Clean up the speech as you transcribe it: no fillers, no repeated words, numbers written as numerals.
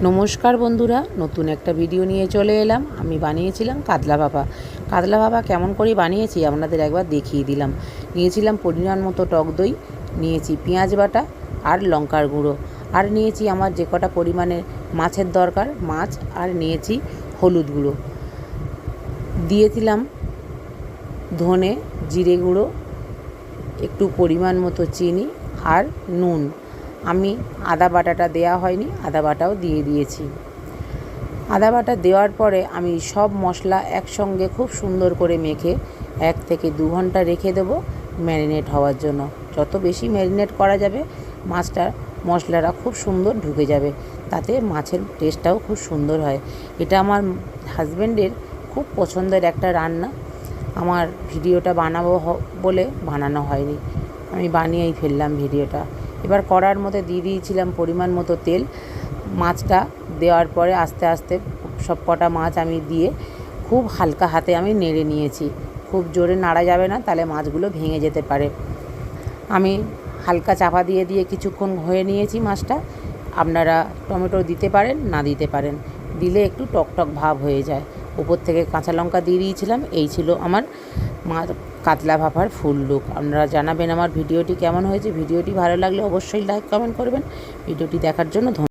নমস্কার বন্ধুরা, নতুন একটা ভিডিও নিয়ে চলে এলাম। আমি বানিয়েছিলাম কাতলা ভাপা। কাতলা ভাপা কেমন করে বানিয়েছি আপনাদের একবার দেখিয়ে দিলাম। নিয়েছিলাম পরিমাণ মতো টক দই, নিয়েছি পেঁয়াজ বাটা আর লঙ্কার গুঁড়ো, আর নিয়েছি আমার যে কটা পরিমাণে মাছের দরকার মাছ, আর নিয়েছি হলুদ গুঁড়ো, দিয়েছিলাম ধনে জিরে গুঁড়ো, একটু পরিমাণ মতো চিনি আর নুন। আমি আদা বাটাটা দেওয়া হয়নি, আদা বাটাও দিয়ে দিয়েছি। আদা বাটা দেওয়ার পরে আমি সব মশলা একসঙ্গে খুব সুন্দর করে মেখে 1 থেকে 2 ঘন্টা রেখে দেবো ম্যারিনেট হওয়ার জন্য। যত বেশি ম্যারিনেট করা যাবে মাছটার মশলাটা খুব সুন্দর ঢুকে যাবে, তাতে মাছের টেস্টটাও খুব সুন্দর হয়। এটা আমার হাজব্যান্ডের খুব পছন্দের একটা রান্না। আমার ভিডিওটা বানাবো বলে বানানো হয়নি, আমি বানিয়েই ফেললাম ভিডিওটা। এবার কড়ার মধ্যে দিয়ে দিয়েছিলাম পরিমাণ মতো তেল। মাছটা দেওয়ার পরে আস্তে আস্তে সব কটা মাছ আমি দিয়ে খুব হালকা হাতে আমি নেড়ে নিয়েছি। খুব জোরে নাড়া যাবে না, তাহলে মাছগুলো ভেঙে যেতে পারে। আমি হালকা চাপা দিয়ে দিয়ে কিছুক্ষণ হয়ে নিয়েছি মাছটা। আপনারা টমেটো দিতে পারেন, না দিতে পারেন, দিলে একটু টকটক ভাব হয়ে যায়। উপর থেকে কাঁচা লঙ্কা দিয়ে দিয়েছিলাম। এই ছিল আমার কাতলা ভাপার ফুল লুক। আপনারা জানাবেন আমার ভিডিওটি কেমন হয়েছে। ভিডিওটি ভালো লাগলে অবশ্যই লাইক কমেন্ট করবেন। ভিডিওটি দেখার জন্য ধন্যবাদ।